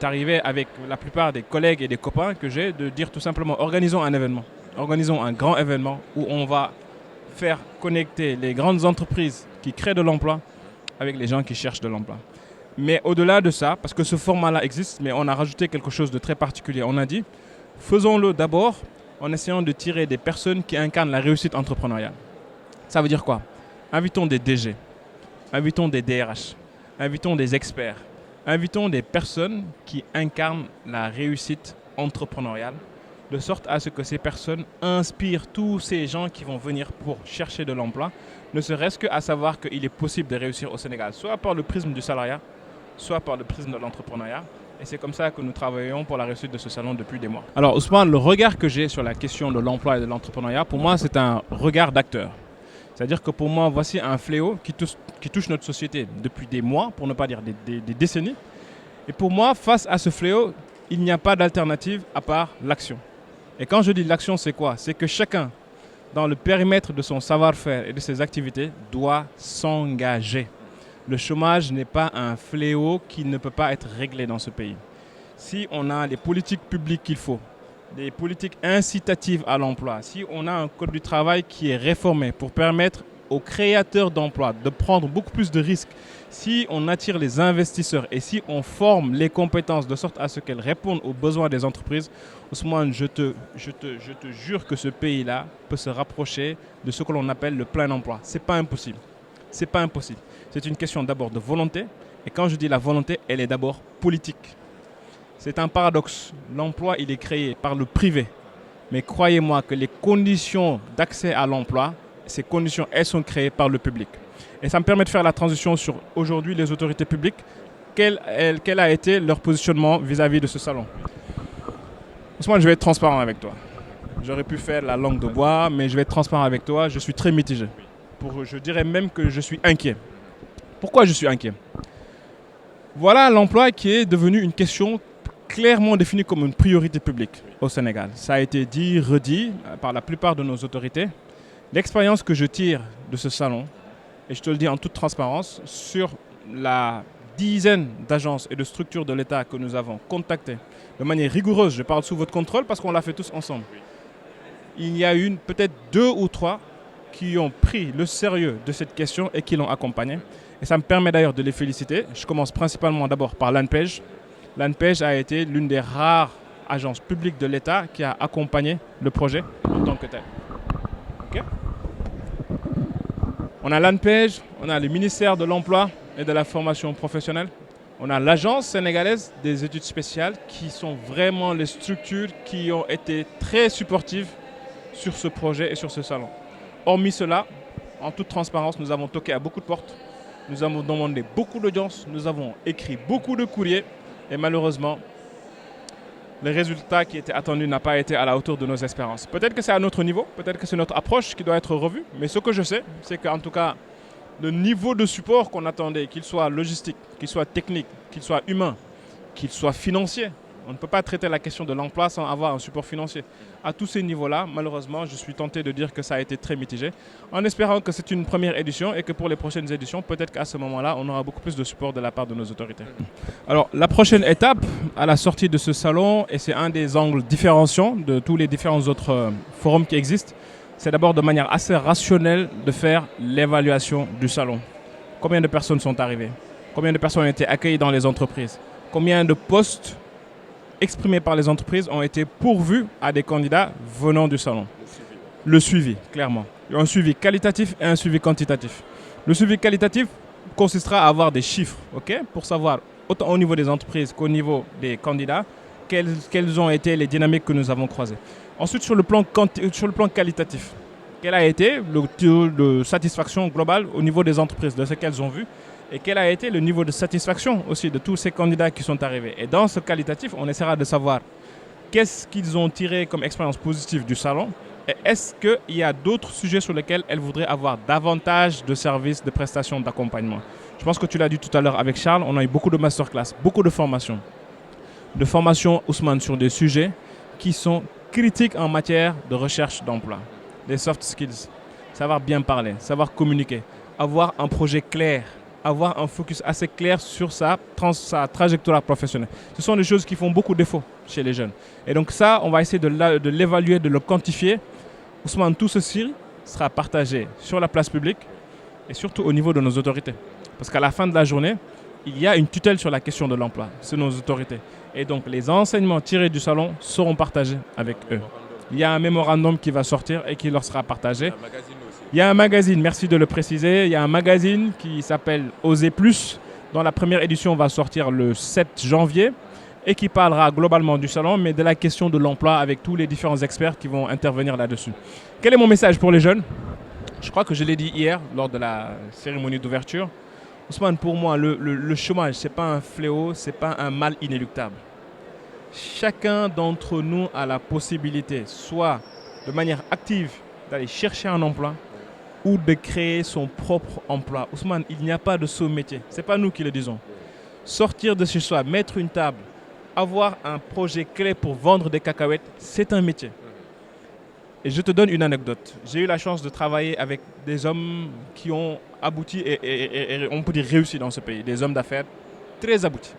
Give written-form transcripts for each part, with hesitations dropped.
arrivé avec la plupart des collègues et des copains que j'ai de dire tout simplement organisons un événement. Organisons un grand événement où on va faire connecter les grandes entreprises qui créent de l'emploi avec les gens qui cherchent de l'emploi. Mais au-delà de ça, parce que ce format-là existe, mais on a rajouté quelque chose de très particulier. On a dit, faisons-le d'abord en essayant de tirer des personnes qui incarnent la réussite entrepreneuriale. Ça veut dire quoi? Invitons des DG, invitons des DRH, invitons des experts, invitons des personnes qui incarnent la réussite entrepreneuriale, de sorte à ce que ces personnes inspirent tous ces gens qui vont venir pour chercher de l'emploi, ne serait-ce qu'à savoir qu'il est possible de réussir au Sénégal, soit par le prisme du salariat, soit par le prisme de l'entrepreneuriat. Et c'est comme ça que nous travaillons pour la réussite de ce salon depuis des mois. Alors Ousmane, le regard que j'ai sur la question de l'emploi et de l'entrepreneuriat, pour moi, c'est un regard d'acteur. C'est-à-dire que pour moi, voici un fléau qui touche notre société depuis des mois, pour ne pas dire des décennies. Et pour moi, face à ce fléau, il n'y a pas d'alternative à part l'action. Et quand je dis l'action, c'est quoi? C'est que chacun, dans le périmètre de son savoir-faire et de ses activités, doit s'engager. Le chômage n'est pas un fléau qui ne peut pas être réglé dans ce pays. Si on a les politiques publiques qu'il faut, des politiques incitatives à l'emploi, si on a un code du travail qui est réformé pour permettre aux créateurs d'emplois de prendre beaucoup plus de risques, si on attire les investisseurs et si on forme les compétences de sorte à ce qu'elles répondent aux besoins des entreprises, Ousmane, je te jure que ce pays-là peut se rapprocher de ce que l'on appelle le plein emploi. Ce n'est pas impossible. C'est pas impossible. C'est une question d'abord de volonté. Et quand je dis la volonté, elle est d'abord politique. C'est un paradoxe. L'emploi, il est créé par le privé. Mais croyez-moi que les conditions d'accès à l'emploi, ces conditions, elles sont créées par le public. Et ça me permet de faire la transition sur aujourd'hui les autorités publiques. Quel a été leur positionnement vis-à-vis de ce salon? Ousmane, je vais être transparent avec toi. J'aurais pu faire la langue de bois, mais je vais être transparent avec toi. Je suis très mitigé. Je dirais même que je suis inquiet. Pourquoi je suis inquiet? Voilà l'emploi qui est devenu une question clairement définie comme une priorité publique au Sénégal. Ça a été dit, redit par la plupart de nos autorités. L'expérience que je tire de ce salon, et je te le dis en toute transparence, sur la dizaine d'agences et de structures de l'État que nous avons contactées de manière rigoureuse, je parle sous votre contrôle parce qu'on l'a fait tous ensemble. Il y a eu peut-être 2 ou 3 qui ont pris le sérieux de cette question et qui l'ont accompagné. Et ça me permet d'ailleurs de les féliciter. Je commence principalement d'abord par l'ANPEJ. L'ANPEJ a été l'une des rares agences publiques de l'État qui a accompagné le projet en tant que tel. Okay. On a l'ANPEJ, on a le ministère de l'Emploi et de la formation professionnelle. On a l'Agence sénégalaise des études spéciales qui sont vraiment les structures qui ont été très supportives sur ce projet et sur ce salon. Hormis cela, en toute transparence, nous avons toqué à beaucoup de portes, nous avons demandé beaucoup d'audiences, nous avons écrit beaucoup de courriers et malheureusement, le résultat qui était attendu n'a pas été à la hauteur de nos espérances. Peut-être que c'est à notre niveau, peut-être que c'est notre approche qui doit être revue, mais ce que je sais, c'est qu'en tout cas, le niveau de support qu'on attendait, qu'il soit logistique, qu'il soit technique, qu'il soit humain, qu'il soit financier, on ne peut pas traiter la question de l'emploi sans avoir un support financier. À tous ces niveaux-là, malheureusement, je suis tenté de dire que ça a été très mitigé, en espérant que c'est une première édition et que pour les prochaines éditions, peut-être qu'à ce moment-là, on aura beaucoup plus de support de la part de nos autorités. Alors, la prochaine étape à la sortie de ce salon, et c'est un des angles différenciants de tous les différents autres forums qui existent, c'est d'abord de manière assez rationnelle de faire l'évaluation du salon. Combien de personnes sont arrivées? Combien de personnes ont été accueillies dans les entreprises? Combien de postes exprimés par les entreprises ont été pourvus à des candidats venant du salon? Le suivi, clairement. Un suivi qualitatif et un suivi quantitatif. Le suivi qualitatif consistera à avoir des chiffres, okay, pour savoir, autant au niveau des entreprises qu'au niveau des candidats, quelles ont été les dynamiques que nous avons croisées. Ensuite, sur le plan qualitatif, quel a été le taux de satisfaction globale au niveau des entreprises, de ce qu'elles ont vu, et quel a été le niveau de satisfaction aussi de tous ces candidats qui sont arrivés. Et dans ce qualitatif, on essaiera de savoir qu'est-ce qu'ils ont tiré comme expérience positive du salon et est-ce qu'il y a d'autres sujets sur lesquels elles voudraient avoir davantage de services, de prestations, d'accompagnement. Je pense que tu l'as dit tout à l'heure avec Charles, on a eu beaucoup de masterclass, beaucoup de formations. De formations, Ousmane, sur des sujets qui sont critiques en matière de recherche d'emploi. Des soft skills, savoir bien parler, savoir communiquer, avoir un projet clair, avoir un focus assez clair sur sa trajectoire professionnelle. Ce sont des choses qui font beaucoup défaut chez les jeunes. Et donc ça, on va essayer de l'évaluer, de le quantifier. Ousmane, tout ceci sera partagé sur la place publique et surtout au niveau de nos autorités. Parce qu'à la fin de la journée, il y a une tutelle sur la question de l'emploi, sur nos autorités. Et donc les enseignements tirés du salon seront partagés avec eux. Il y a un mémorandum qui va sortir et qui leur sera partagé. Il y a un magazine, merci de le préciser, il y a un magazine qui s'appelle Oser Plus, dont la première édition va sortir le 7 janvier et qui parlera globalement du salon, mais de la question de l'emploi avec tous les différents experts qui vont intervenir là-dessus. Quel est mon message pour les jeunes? Je crois que je l'ai dit hier lors de la cérémonie d'ouverture. Ousmane, pour moi, le chômage, ce n'est pas un fléau, ce n'est pas un mal inéluctable. Chacun d'entre nous a la possibilité, soit de manière active, d'aller chercher un emploi ou de créer son propre emploi. Ousmane, il n'y a pas de saut métier. Ce n'est pas nous qui le disons. Sortir de chez soi, mettre une table, avoir un projet clé pour vendre des cacahuètes, c'est un métier. Et je te donne une anecdote. J'ai eu la chance de travailler avec des hommes qui ont abouti et on peut dire réussi dans ce pays. Des hommes d'affaires très aboutis,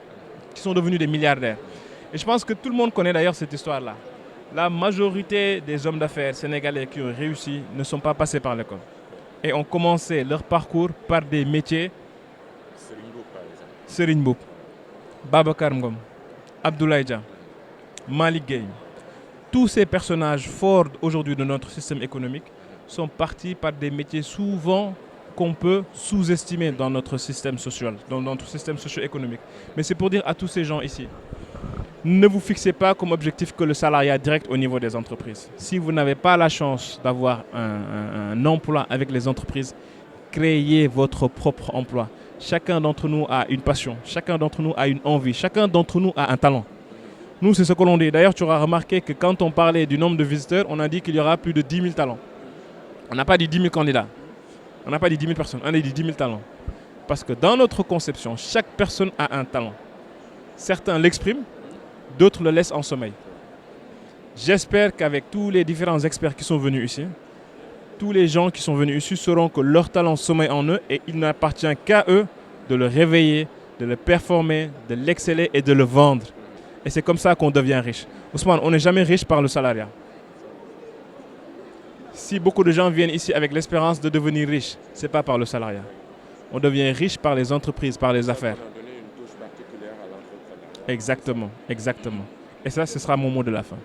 qui sont devenus des milliardaires. Et je pense que tout le monde connaît d'ailleurs cette histoire-là. La majorité des hommes d'affaires sénégalais qui ont réussi ne sont pas passés par l'école. Et ont commencé leur parcours par des métiers. Serigne Mboup, Babacar Ngom, Abdoulaye Dia, Malick Gueye. Tous ces personnages forts aujourd'hui de notre système économique sont partis par des métiers souvent qu'on peut sous-estimer dans notre système social, dans notre système socio-économique. Mais c'est pour dire à tous ces gens ici, ne vous fixez pas comme objectif que le salariat direct au niveau des entreprises. Si vous n'avez pas la chance d'avoir un emploi avec les entreprises, créez votre propre emploi. Chacun d'entre nous a une passion, chacun d'entre nous a une envie, chacun d'entre nous a un talent. Nous, c'est ce que l'on dit. D'ailleurs, tu auras remarqué que quand on parlait du nombre de visiteurs, on a dit qu'il y aura plus de 10 000 talents. On n'a pas dit 10 000 candidats. On n'a pas dit 10 000 personnes. On a dit 10 000 talents. Parce que dans notre conception, chaque personne a un talent. Certains l'expriment, d'autres le laissent en sommeil. J'espère qu'avec tous les différents experts qui sont venus ici, tous les gens qui sont venus ici sauront que leur talent sommeille en eux et il n'appartient qu'à eux de le réveiller, de le performer, de l'exceller et de le vendre. Et c'est comme ça qu'on devient riche. Ousmane, on n'est jamais riche par le salariat. Si beaucoup de gens viennent ici avec l'espérance de devenir riches, ce n'est pas par le salariat. On devient riche par les entreprises, par les affaires. Exactement, exactement. Et ça, ce sera mon mot de la fin.